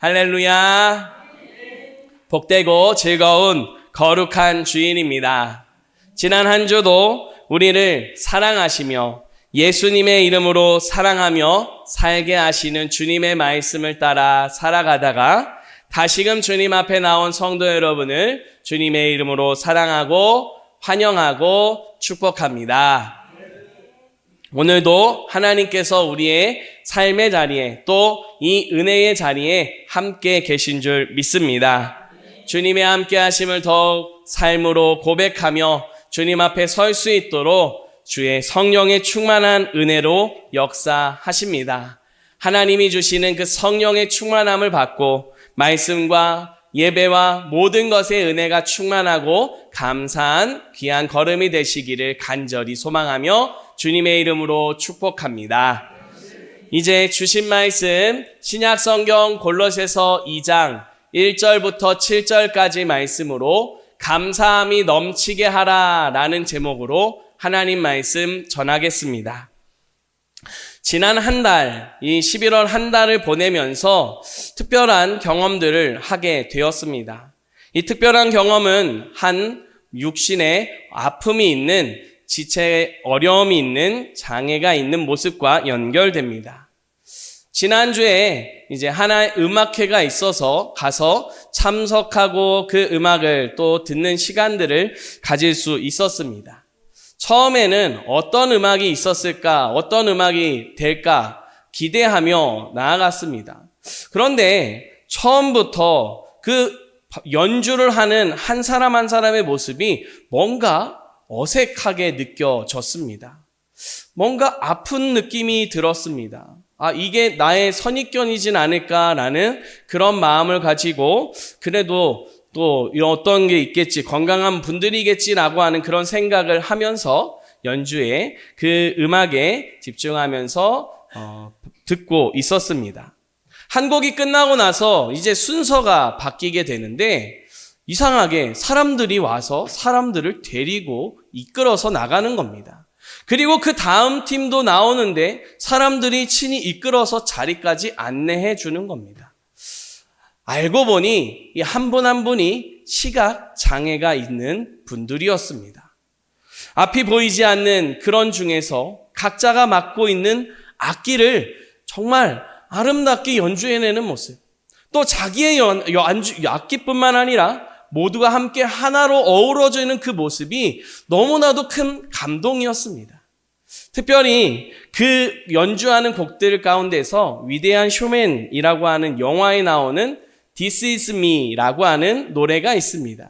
할렐루야. 복되고 즐거운 거룩한 주일입니다. 지난 한 주도 우리를 사랑하시며 예수님의 이름으로 사랑하며 살게 하시는 주님의 말씀을 따라 살아가다가 다시금 주님 앞에 나온 성도 여러분을 주님의 이름으로 사랑하고 환영하고 축복합니다. 오늘도 하나님께서 우리의 삶의 자리에 또 이 은혜의 자리에 함께 계신 줄 믿습니다. 주님의 함께 하심을 더욱 삶으로 고백하며 주님 앞에 설 수 있도록 주의 성령의 충만한 은혜로 역사하십니다. 하나님이 주시는 그 성령의 충만함을 받고 말씀과 예배와 모든 것의 은혜가 충만하고 감사한 귀한 걸음이 되시기를 간절히 소망하며 주님의 이름으로 축복합니다. 이제 주신 말씀 신약성경 골로새서 2장 1절부터 7절까지 말씀으로 감사함이 넘치게 하라라는 제목으로 하나님 말씀 전하겠습니다. 지난 한 달, 이 11월 한 달을 보내면서 특별한 경험들을 하게 되었습니다. 이 특별한 경험은 한 육신에 아픔이 있는 지체에 어려움이 있는 장애가 있는 모습과 연결됩니다. 지난주에 이제 하나의 음악회가 있어서 가서 참석하고 그 음악을 또 듣는 시간들을 가질 수 있었습니다. 처음에는 어떤 음악이 있었을까, 어떤 음악이 될까 기대하며 나아갔습니다. 그런데 처음부터 그 연주를 하는 한 사람 한 사람의 모습이 뭔가 어색하게 느껴졌습니다. 뭔가 아픈 느낌이 들었습니다. 이게 나의 선입견이진 않을까라는 그런 마음을 가지고 그래도 또 어떤 게 있겠지, 건강한 분들이겠지라고 하는 그런 생각을 하면서 연주에 그 음악에 집중하면서 듣고 있었습니다. 한 곡이 끝나고 나서 이제 순서가 바뀌게 되는데 이상하게 사람들이 와서 사람들을 데리고 이끌어서 나가는 겁니다. 그리고 그 다음 팀도 나오는데 사람들이 친히 이끌어서 자리까지 안내해 주는 겁니다. 알고 보니 이 한 분 한 분이 시각 장애가 있는 분들이었습니다. 앞이 보이지 않는 그런 중에서 각자가 맡고 있는 악기를 정말 아름답게 연주해내는 모습, 또 자기의 악기뿐만 아니라 모두가 함께 하나로 어우러지는 그 모습이 너무나도 큰 감동이었습니다. 특별히 그 연주하는 곡들 가운데서 위대한 쇼맨이라고 하는 영화에 나오는 This is me라고 하는 노래가 있습니다.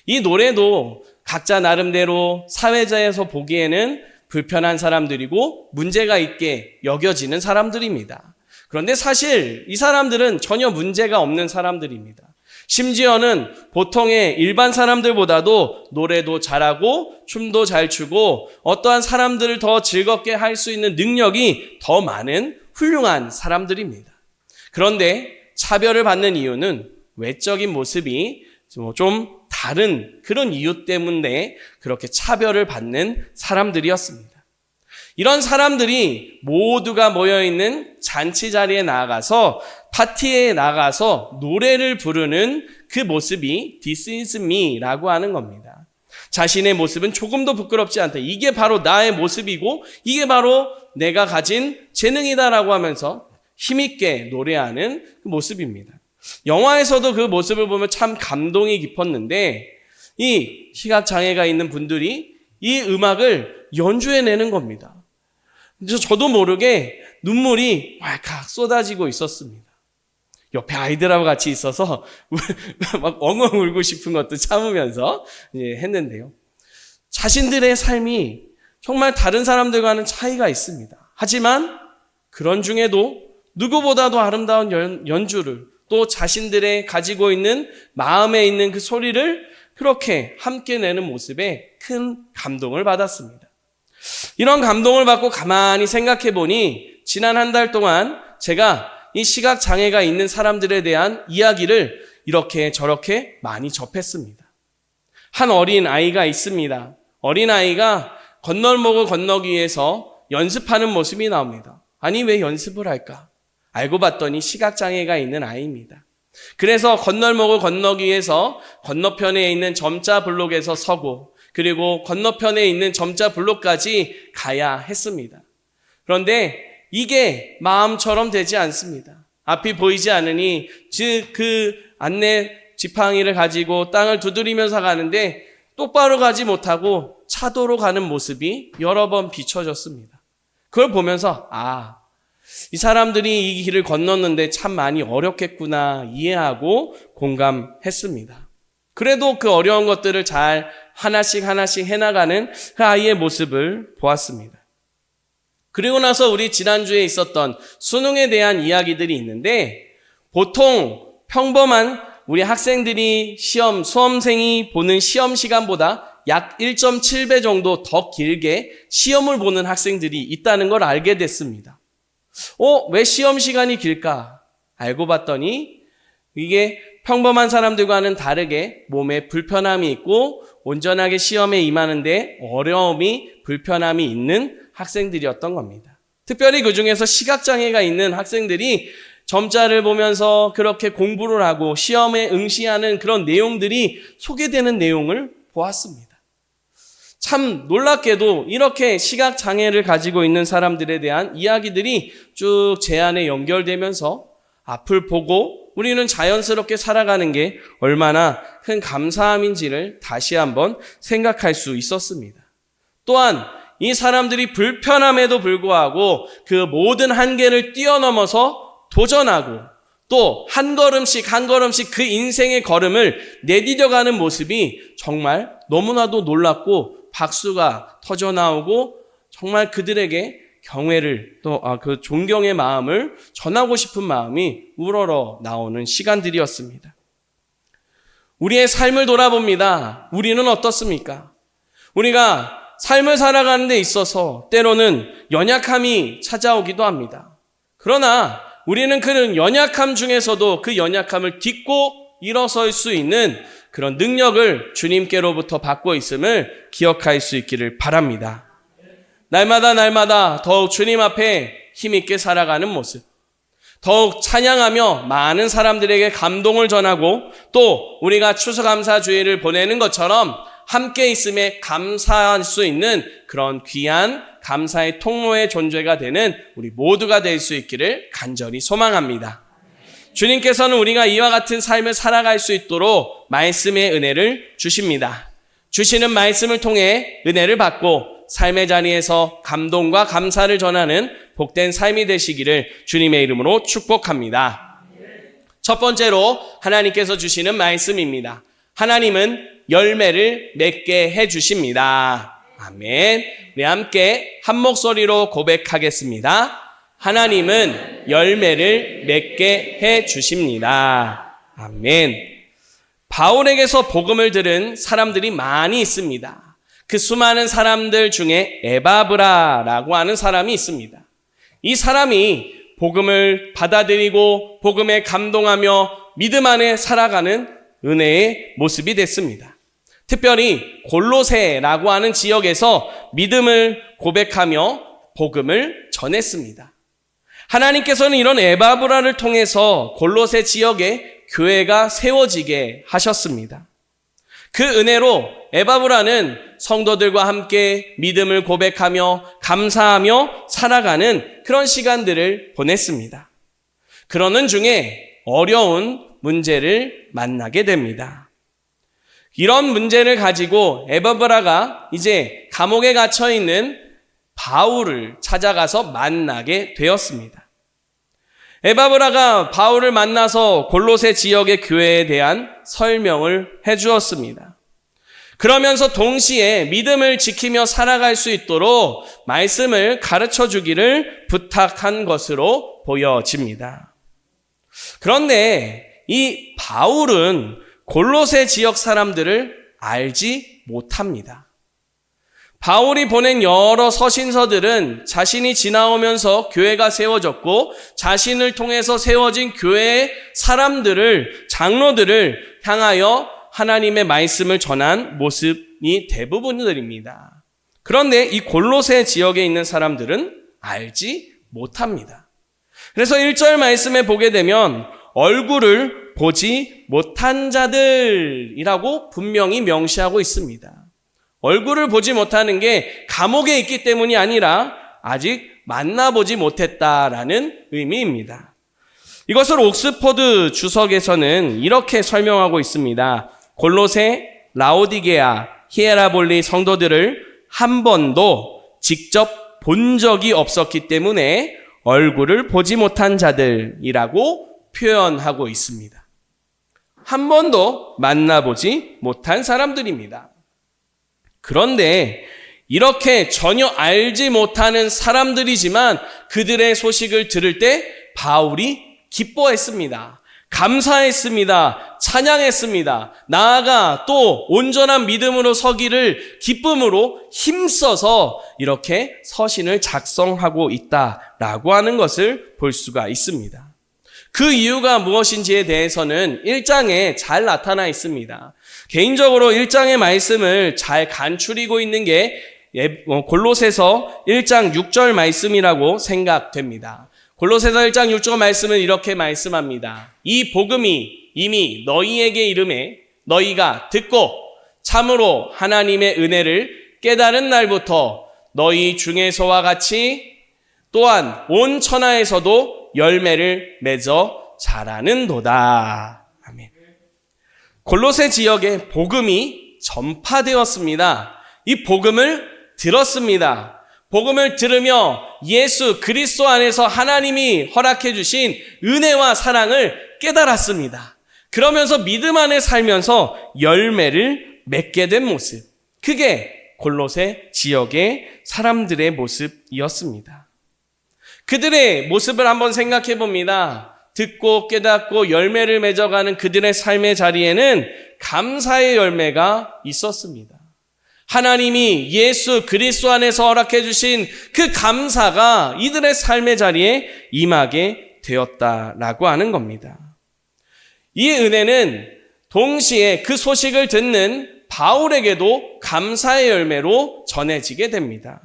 이 노래도 각자 나름대로 사회자에서 보기에는 불편한 사람들이고 문제가 있게 여겨지는 사람들입니다. 그런데 사실 이 사람들은 전혀 문제가 없는 사람들입니다. 심지어는 보통의 일반 사람들보다도 노래도 잘하고 춤도 잘 추고 어떠한 사람들을 더 즐겁게 할 수 있는 능력이 더 많은 훌륭한 사람들입니다. 그런데 차별을 받는 이유는 외적인 모습이 좀 다른 그런 이유 때문에 그렇게 차별을 받는 사람들이었습니다. 이런 사람들이 모두가 모여있는 잔치 자리에 나가서 파티에 나가서 노래를 부르는 그 모습이 This is me라고 하는 겁니다. 자신의 모습은 조금도 부끄럽지 않다. 이게 바로 나의 모습이고 이게 바로 내가 가진 재능이다라고 하면서 힘있게 노래하는 그 모습입니다. 영화에서도 그 모습을 보면 참 감동이 깊었는데 이 시각장애가 있는 분들이 이 음악을 연주해내는 겁니다. 그래서 저도 모르게 눈물이 왈칵 쏟아지고 있었습니다. 옆에 아이들하고 같이 있어서 막 엉엉 울고 싶은 것도 참으면서 했는데요. 자신들의 삶이 정말 다른 사람들과는 차이가 있습니다. 하지만 그런 중에도 누구보다도 아름다운 연주를 또 자신들의 가지고 있는 마음에 있는 그 소리를 그렇게 함께 내는 모습에 큰 감동을 받았습니다. 이런 감동을 받고 가만히 생각해 보니 지난 한 달 동안 제가 이 시각장애가 있는 사람들에 대한 이야기를 이렇게 저렇게 많이 접했습니다. 한 어린 아이가 있습니다. 어린 아이가 건널목을 건너기 위해서 연습하는 모습이 나옵니다. 아니 왜 연습을 할까? 알고 봤더니 시각장애가 있는 아이입니다. 그래서 건널목을 건너기 위해서 건너편에 있는 점자 블록에서 서고 그리고 건너편에 있는 점자 블록까지 가야 했습니다. 그런데 이게 마음처럼 되지 않습니다. 앞이 보이지 않으니 그 안내 지팡이를 가지고 땅을 두드리면서 가는데 똑바로 가지 못하고 차도로 가는 모습이 여러 번 비춰졌습니다. 그걸 보면서 이 사람들이 이 길을 건넜는데 참 많이 어렵겠구나 이해하고 공감했습니다. 그래도 그 어려운 것들을 잘 하나씩 해나가는 그 아이의 모습을 보았습니다. 그리고 나서 우리 지난주에 있었던 수능에 대한 이야기들이 있는데 보통 평범한 우리 학생들이 수험생이 보는 시험 시간보다 약 1.7배 정도 더 길게 시험을 보는 학생들이 있다는 걸 알게 됐습니다. 왜 시험 시간이 길까? 알고 봤더니 이게 평범한 사람들과는 다르게 몸에 불편함이 있고 온전하게 시험에 임하는데 어려움이 불편함이 있는 학생들이었던 겁니다. 특별히 그 중에서 시각장애가 있는 학생들이 점자를 보면서 그렇게 공부를 하고 시험에 응시하는 그런 내용들이 소개되는 내용을 보았습니다. 참 놀랍게도 이렇게 시각장애를 가지고 있는 사람들에 대한 이야기들이 쭉 제 안에 연결되면서 앞을 보고 우리는 자연스럽게 살아가는 게 얼마나 큰 감사함인지를 다시 한번 생각할 수 있었습니다. 또한 이 사람들이 불편함에도 불구하고 그 모든 한계를 뛰어넘어서 도전하고 또 한 걸음씩 그 인생의 걸음을 내디뎌가는 모습이 정말 너무나도 놀랍고 박수가 터져나오고 정말 그들에게 경외를 또 그 존경의 마음을 전하고 싶은 마음이 우러러 나오는 시간들이었습니다. 우리의 삶을 돌아봅니다. 우리는 어떻습니까? 우리가 삶을 살아가는 데 있어서 때로는 연약함이 찾아오기도 합니다. 그러나 우리는 그런 연약함 중에서도 그 연약함을 딛고 일어설 수 있는 그런 능력을 주님께로부터 받고 있음을 기억할 수 있기를 바랍니다. 날마다 더욱 주님 앞에 힘있게 살아가는 모습, 더욱 찬양하며 많은 사람들에게 감동을 전하고 또 우리가 추수감사주의를 보내는 것처럼 함께 있음에 감사할 수 있는 그런 귀한 감사의 통로의 존재가 되는 우리 모두가 될 수 있기를 간절히 소망합니다. 주님께서는 우리가 이와 같은 삶을 살아갈 수 있도록 말씀의 은혜를 주십니다. 주시는 말씀을 통해 은혜를 받고 삶의 자리에서 감동과 감사를 전하는 복된 삶이 되시기를 주님의 이름으로 축복합니다. 첫 번째로 하나님께서 주시는 말씀입니다. 하나님은 열매를 맺게 해주십니다. 아멘. 우리 함께 한 목소리로 고백하겠습니다. 하나님은 열매를 맺게 해주십니다. 아멘. 바울에게서 복음을 들은 사람들이 많이 있습니다. 그 수많은 사람들 중에 에바브라라고 하는 사람이 있습니다. 이 사람이 복음을 받아들이고 복음에 감동하며 믿음 안에 살아가는 은혜의 모습이 됐습니다. 특별히 골로새라고 하는 지역에서 믿음을 고백하며 복음을 전했습니다. 하나님께서는 이런 에바브라를 통해서 골로새 지역에 교회가 세워지게 하셨습니다. 그 은혜로 에바브라는 성도들과 함께 믿음을 고백하며 감사하며 살아가는 그런 시간들을 보냈습니다. 그러는 중에 어려운 문제를 만나게 됩니다. 이런 문제를 가지고 에바브라가 이제 감옥에 갇혀 있는 바울을 찾아가서 만나게 되었습니다. 에바브라가 바울을 만나서 골로새 지역의 교회에 대한 설명을 해주었습니다. 그러면서 동시에 믿음을 지키며 살아갈 수 있도록 말씀을 가르쳐 주기를 부탁한 것으로 보여집니다. 그런데 이 바울은 골로새 지역 사람들을 알지 못합니다. 바울이 보낸 여러 서신서들은 자신이 지나오면서 교회가 세워졌고 자신을 통해서 세워진 교회의 사람들을, 장로들을 향하여 하나님의 말씀을 전한 모습이 대부분들입니다. 그런데 이 골로새 지역에 있는 사람들은 알지 못합니다. 그래서 1절 말씀에 보게 되면 얼굴을 보지 못한 자들이라고 분명히 명시하고 있습니다. 얼굴을 보지 못하는 게 감옥에 있기 때문이 아니라 아직 만나보지 못했다라는 의미입니다. 이것을 옥스퍼드 주석에서는 이렇게 설명하고 있습니다. 골로새, 라오디게아, 히에라볼리 성도들을 한 번도 직접 본 적이 없었기 때문에 얼굴을 보지 못한 자들이라고 표현하고 있습니다. 한 번도 만나보지 못한 사람들입니다. 그런데 이렇게 전혀 알지 못하는 사람들이지만 그들의 소식을 들을 때 바울이 기뻐했습니다. 감사했습니다. 찬양했습니다. 나아가 또 온전한 믿음으로 서기를 기쁨으로 힘써서 이렇게 서신을 작성하고 있다라고 하는 것을 볼 수가 있습니다. 그 이유가 무엇인지에 대해서는 1장에 잘 나타나 있습니다. 개인적으로 1장의 말씀을 잘 간추리고 있는 게 골로새서 1장 6절 말씀이라고 생각됩니다. 골로새서 1장 6절 말씀은 이렇게 말씀합니다. 이 복음이 이미 너희에게 이르매 너희가 듣고 참으로 하나님의 은혜를 깨달은 날부터 너희 중에서와 같이 또한 온 천하에서도 열매를 맺어 자라는도다. 아멘. 골로새 지역에 복음이 전파되었습니다. 이 복음을 들었습니다. 복음을 들으며 예수 그리스도 안에서 하나님이 허락해 주신 은혜와 사랑을 깨달았습니다. 그러면서 믿음 안에 살면서 열매를 맺게 된 모습. 그게 골로새 지역의 사람들의 모습이었습니다. 그들의 모습을 한번 생각해 봅니다. 듣고 깨닫고 열매를 맺어가는 그들의 삶의 자리에는 감사의 열매가 있었습니다. 하나님이 예수 그리스도 안에서 허락해 주신 그 감사가 이들의 삶의 자리에 임하게 되었다라고 하는 겁니다. 이 은혜는 동시에 그 소식을 듣는 바울에게도 감사의 열매로 전해지게 됩니다.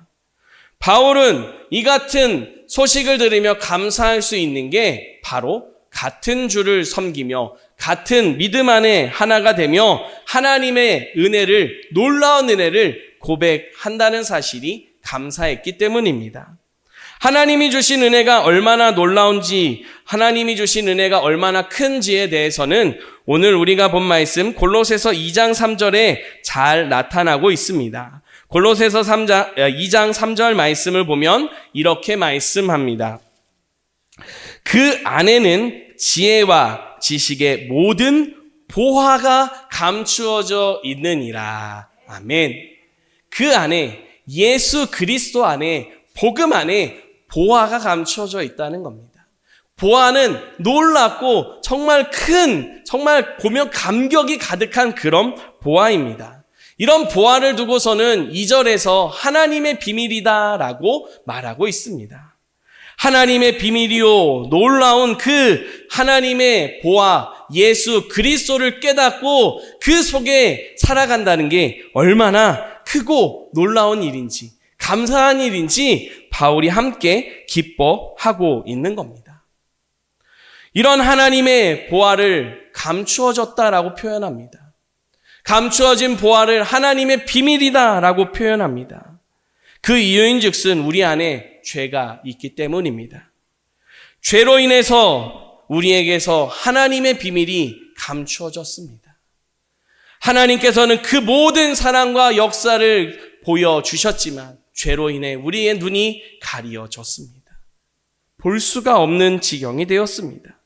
바울은 이 같은 소식을 들으며 감사할 수 있는 게 바로 같은 주를 섬기며 같은 믿음 안에 하나가 되며 하나님의 은혜를, 놀라운 은혜를 고백한다는 사실이 감사했기 때문입니다. 하나님이 주신 은혜가 얼마나 놀라운지, 하나님이 주신 은혜가 얼마나 큰지에 대해서는 오늘 우리가 본 말씀 골로새서 2장 3절에 잘 나타나고 있습니다. 골로새서 2장 3절 말씀을 보면 이렇게 말씀합니다. 그 안에는 지혜와 지식의 모든 보화가 감추어져 있느니라. 아멘. 그 안에, 예수 그리스도 안에, 복음 안에 보화가 감추어져 있다는 겁니다. 보화는 놀랍고 정말 큰, 정말 보면 감격이 가득한 그런 보화입니다. 이런 보화를 두고서는 2절에서 하나님의 비밀이다라고 말하고 있습니다. 하나님의 비밀이요, 놀라운 그 하나님의 보화, 예수 그리스도를 깨닫고 그 속에 살아간다는 게 얼마나 크고 놀라운 일인지, 감사한 일인지 바울이 함께 기뻐하고 있는 겁니다. 이런 하나님의 보화를 감추어졌다라고 표현합니다. 감추어진 보화를 하나님의 비밀이다라고 표현합니다. 그 이유인즉슨 우리 안에 죄가 있기 때문입니다. 죄로 인해서 우리에게서 하나님의 비밀이 감추어졌습니다. 하나님께서는 그 모든 사랑과 역사를 보여주셨지만 죄로 인해 우리의 눈이 가리어졌습니다. 볼 수가 없는 지경이 되었습니다.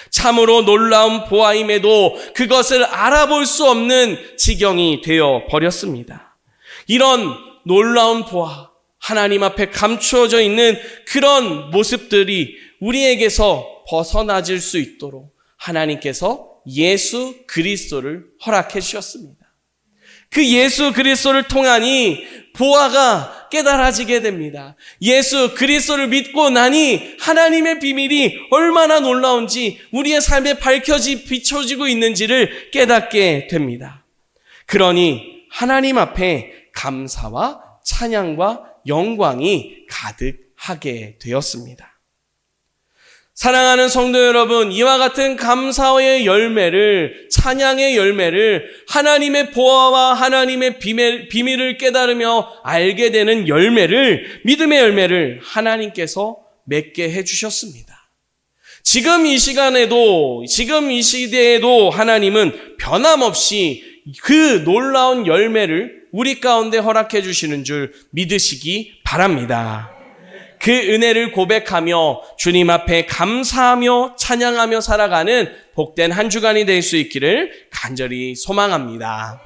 참으로 놀라운 보아임에도 그것을 알아볼 수 없는 지경이 되어 버렸습니다. 이런 놀라운 보아, 하나님 앞에 감추어져 있는 그런 모습들이 우리에게서 벗어나질 수 있도록 하나님께서 예수 그리스도를 허락해 주셨습니다. 그 예수 그리스도를 통하니 보아가 깨달아지게 됩니다. 예수 그리스도를 믿고 나니 하나님의 비밀이 얼마나 놀라운지 우리의 삶에 비춰지고 있는지를 깨닫게 됩니다. 그러니 하나님 앞에 감사와 찬양과 영광이 가득하게 되었습니다. 사랑하는 성도 여러분, 이와 같은 감사의 열매를, 찬양의 열매를, 하나님의 보화와 하나님의 비밀을 깨달으며 알게 되는 열매를, 믿음의 열매를 하나님께서 맺게 해주셨습니다. 지금 이 시간에도, 지금 이 시대에도 하나님은 변함없이 그 놀라운 열매를 우리 가운데 허락해 주시는 줄 믿으시기 바랍니다. 그 은혜를 고백하며 주님 앞에 감사하며 찬양하며 살아가는 복된 한 주간이 될 수 있기를 간절히 소망합니다.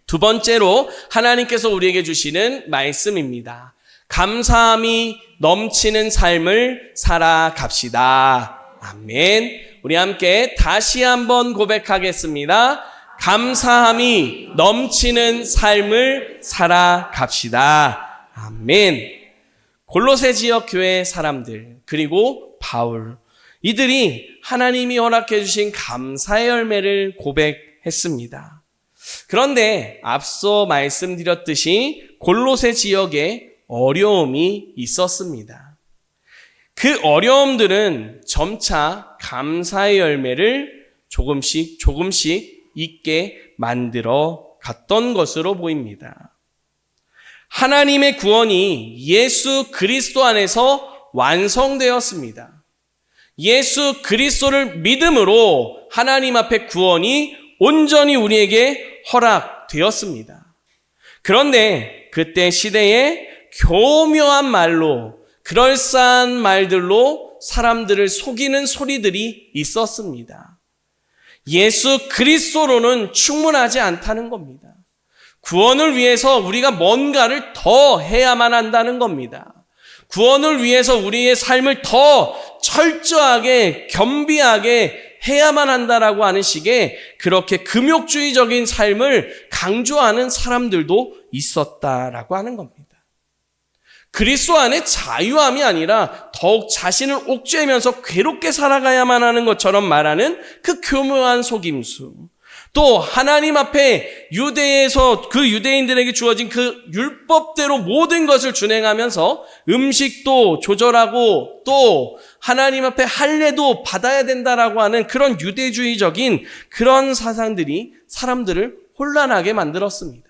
두 번째로 하나님께서 우리에게 주시는 말씀입니다. 감사함이 넘치는 삶을 살아갑시다. 아멘. 우리 함께 다시 한번 고백하겠습니다. 감사함이 넘치는 삶을 살아갑시다. 아멘. 골로새 지역 교회 사람들, 그리고 바울, 이들이 하나님이 허락해 주신 감사의 열매를 고백했습니다. 그런데 앞서 말씀드렸듯이 골로새 지역에 어려움이 있었습니다. 그 어려움들은 점차 감사의 열매를 조금씩 있게 만들어 갔던 것으로 보입니다. 하나님의 구원이 예수 그리스도 안에서 완성되었습니다. 예수 그리스도를 믿음으로 하나님 앞에 구원이 온전히 우리에게 허락되었습니다. 그런데 그때 시대에 교묘한 말로, 그럴싸한 말들로 사람들을 속이는 소리들이 있었습니다. 예수 그리스도로는 충분하지 않다는 겁니다. 구원을 위해서 우리가 뭔가를 더 해야만 한다는 겁니다. 구원을 위해서 우리의 삶을 더 철저하게, 겸비하게 해야만 한다라고 하는 식의 그렇게 금욕주의적인 삶을 강조하는 사람들도 있었다라고 하는 겁니다. 그리스도 안에 자유함이 아니라 더욱 자신을 옥죄면서 괴롭게 살아가야만 하는 것처럼 말하는 그 교묘한 속임수. 또 하나님 앞에 유대에서 그 유대인들에게 주어진 그 율법대로 모든 것을 준행하면서 음식도 조절하고 또 하나님 앞에 할례도 받아야 된다라고 하는 그런 유대주의적인 그런 사상들이 사람들을 혼란하게 만들었습니다.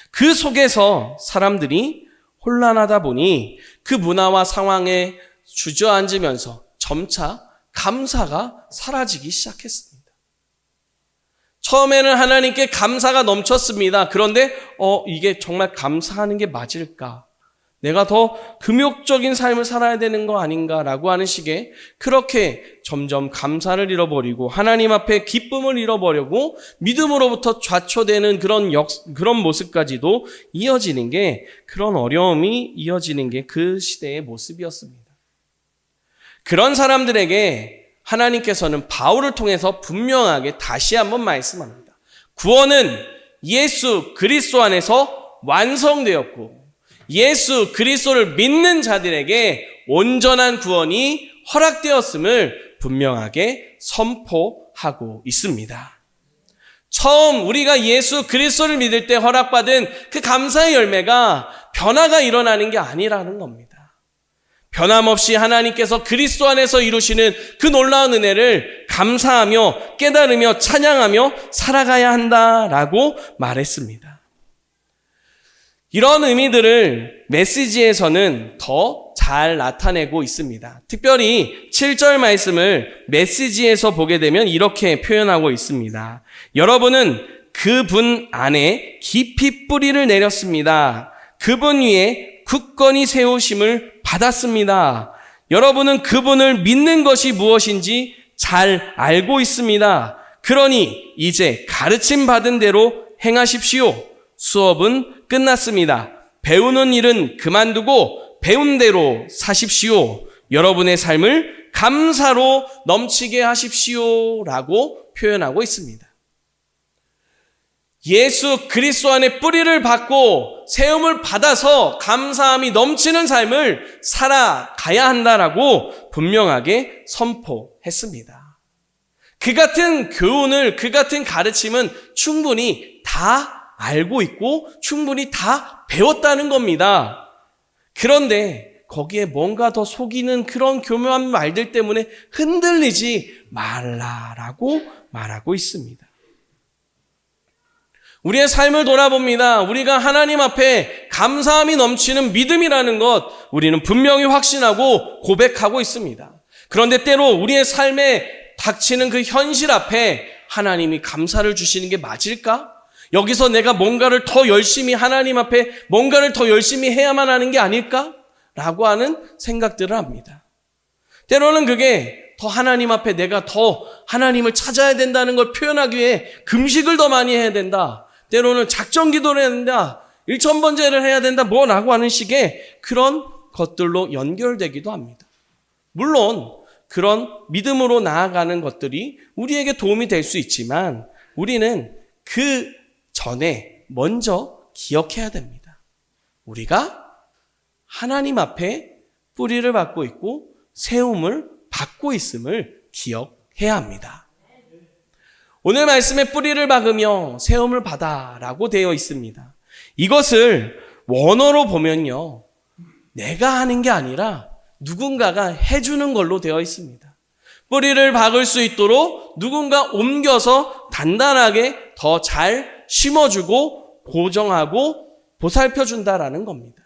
그 속에서 사람들이 혼란하다 보니 그 문화와 상황에 주저앉으면서 점차 감사가 사라지기 시작했습니다. 처음에는 하나님께 감사가 넘쳤습니다. 그런데 이게 정말 감사하는 게 맞을까? 내가 더 금욕적인 삶을 살아야 되는 거 아닌가라고 하는 식의 그렇게 점점 감사를 잃어버리고 하나님 앞에 기쁨을 잃어버리고 믿음으로부터 좌초되는 그런 모습까지도 이어지는 게, 그런 어려움이 이어지는 게 그 시대의 모습이었습니다. 그런 사람들에게 하나님께서는 바울을 통해서 분명하게 다시 한번 말씀합니다. 구원은 예수 그리스도 안에서 완성되었고 예수 그리스도를 믿는 자들에게 온전한 구원이 허락되었음을 분명하게 선포하고 있습니다. 처음 우리가 예수 그리스도를 믿을 때 허락받은 그 감사의 열매가 변화가 일어나는 게 아니라는 겁니다. 변함없이 하나님께서 그리스도 안에서 이루시는 그 놀라운 은혜를 감사하며 깨달으며 찬양하며 살아가야 한다라고 말했습니다. 이런 의미들을 메시지에서는 더 잘 나타내고 있습니다. 특별히 7절 말씀을 메시지에서 보게 되면 이렇게 표현하고 있습니다. 여러분은 그분 안에 깊이 뿌리를 내렸습니다. 그분 위에 굳건히 세우심을 받았습니다. 여러분은 그분을 믿는 것이 무엇인지 잘 알고 있습니다. 그러니 이제 가르침 받은 대로 행하십시오. 수업은 끝났습니다. 배우는 일은 그만두고 배운 대로 사십시오. 여러분의 삶을 감사로 넘치게 하십시오. 라고 표현하고 있습니다. 예수 그리스도 안에 뿌리를 받고 세움을 받아서 감사함이 넘치는 삶을 살아가야 한다라고 분명하게 선포했습니다. 그 같은 교훈을, 그 같은 가르침은 충분히 다 알고 있고 충분히 다 배웠다는 겁니다. 그런데 거기에 뭔가 더 속이는 그런 교묘한 말들 때문에 흔들리지 말라라고 말하고 있습니다. 우리의 삶을 돌아봅니다. 우리가 하나님 앞에 감사함이 넘치는 믿음이라는 것 우리는 분명히 확신하고 고백하고 있습니다. 그런데 때로 우리의 삶에 닥치는 그 현실 앞에 하나님이 감사를 주시는 게 맞을까? 여기서 내가 뭔가를 더 열심히 하나님 앞에 뭔가를 더 열심히 해야만 하는 게 아닐까? 라고 하는 생각들을 합니다. 때로는 그게 더 하나님 앞에 내가 더 하나님을 찾아야 된다는 걸 표현하기 위해 금식을 더 많이 해야 된다. 때로는 작정 기도를 해야 된다. 일천번제를 해야 된다. 뭐라고 하는 식의 그런 것들로 연결되기도 합니다. 물론 그런 믿음으로 나아가는 것들이 우리에게 도움이 될 수 있지만 우리는 그 전에 먼저 기억해야 됩니다. 우리가 하나님 앞에 뿌리를 받고 있고 세움을 받고 있음을 기억해야 합니다. 오늘 말씀에 뿌리를 박으며 세움을 받아라고 되어 있습니다. 이것을 원어로 보면요, 내가 하는 게 아니라 누군가가 해주는 걸로 되어 있습니다. 뿌리를 박을 수 있도록 누군가 옮겨서 단단하게 더 잘 심어주고 고정하고 보살펴준다라는 겁니다.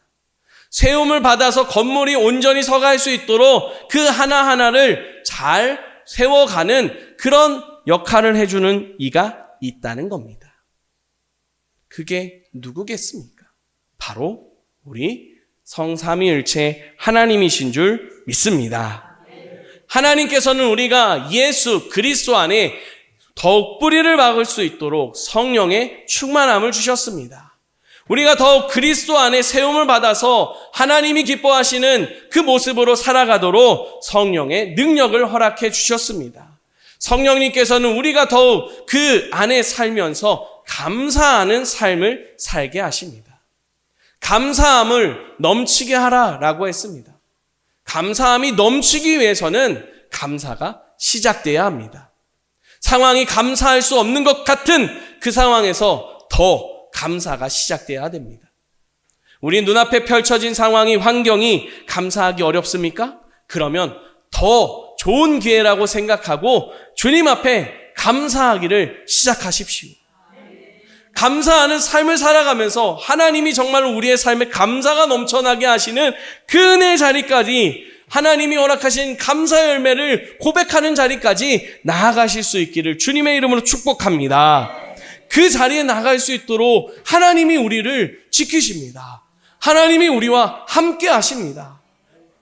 세움을 받아서 건물이 온전히 서갈 수 있도록 그 하나하나를 잘 세워가는 그런 역할을 해주는 이가 있다는 겁니다. 그게 누구겠습니까? 바로 우리 성삼위일체 하나님이신 줄 믿습니다. 하나님께서는 우리가 예수 그리스도 안에 더욱 뿌리를 박을 수 있도록 성령의 충만함을 주셨습니다. 우리가 더욱 그리스도 안에 세움을 받아서 하나님이 기뻐하시는 그 모습으로 살아가도록 성령의 능력을 허락해 주셨습니다. 성령님께서는 우리가 더욱 그 안에 살면서 감사하는 삶을 살게 하십니다. 감사함을 넘치게 하라라고 했습니다. 감사함이 넘치기 위해서는 감사가 시작돼야 합니다. 상황이 감사할 수 없는 것 같은 그 상황에서 더 감사가 시작돼야 됩니다. 우리 눈앞에 펼쳐진 상황이, 환경이 감사하기 어렵습니까? 그러면 더 좋은 기회라고 생각하고 주님 앞에 감사하기를 시작하십시오. 감사하는 삶을 살아가면서 하나님이 정말로 우리의 삶에 감사가 넘쳐나게 하시는 그 은혜의 자리까지, 하나님이 허락하신 감사의 열매를 고백하는 자리까지 나아가실 수 있기를 주님의 이름으로 축복합니다. 그 자리에 나갈 수 있도록 하나님이 우리를 지키십니다. 하나님이 우리와 함께 하십니다.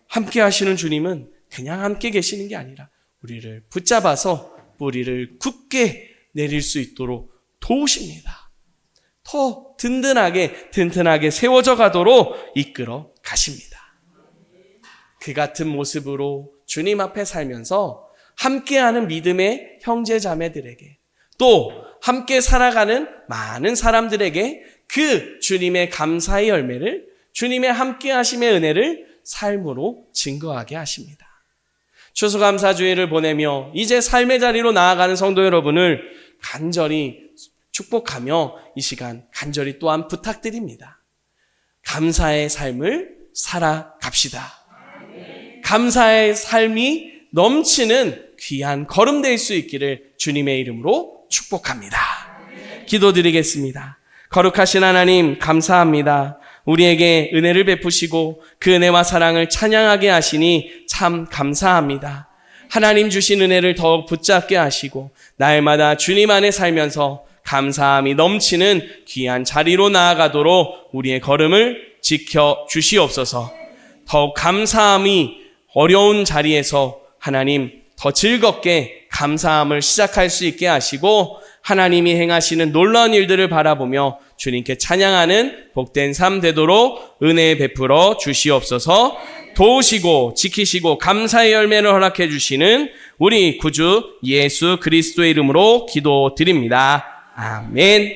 함께 하시는 주님은 그냥 함께 계시는 게 아니라 우리를 붙잡아서 뿌리를 굳게 내릴 수 있도록 도우십니다. 더 든든하게 세워져 가도록 이끌어 가십니다. 그 같은 모습으로 주님 앞에 살면서 함께하는 믿음의 형제 자매들에게, 또 함께 살아가는 많은 사람들에게 그 주님의 감사의 열매를, 주님의 함께하심의 은혜를 삶으로 증거하게 하십니다. 추수감사주일을 보내며 이제 삶의 자리로 나아가는 성도 여러분을 간절히 축복하며 이 시간 간절히 또한 부탁드립니다. 감사의 삶을 살아갑시다. 감사의 삶이 넘치는 귀한 걸음 될 수 있기를 주님의 이름으로 축복합니다. 기도드리겠습니다. 거룩하신 하나님, 감사합니다. 우리에게 은혜를 베푸시고 그 은혜와 사랑을 찬양하게 하시니 참 감사합니다. 하나님 주신 은혜를 더욱 붙잡게 하시고 날마다 주님 안에 살면서 감사함이 넘치는 귀한 자리로 나아가도록 우리의 걸음을 지켜 주시옵소서. 더욱 감사함이 어려운 자리에서 하나님 더 즐겁게 감사함을 시작할 수 있게 하시고 하나님이 행하시는 놀라운 일들을 바라보며 주님께 찬양하는 복된 삶 되도록 은혜 베풀어 주시옵소서. 도우시고 지키시고 감사의 열매를 허락해 주시는 우리 구주 예수 그리스도의 이름으로 기도드립니다. 아멘.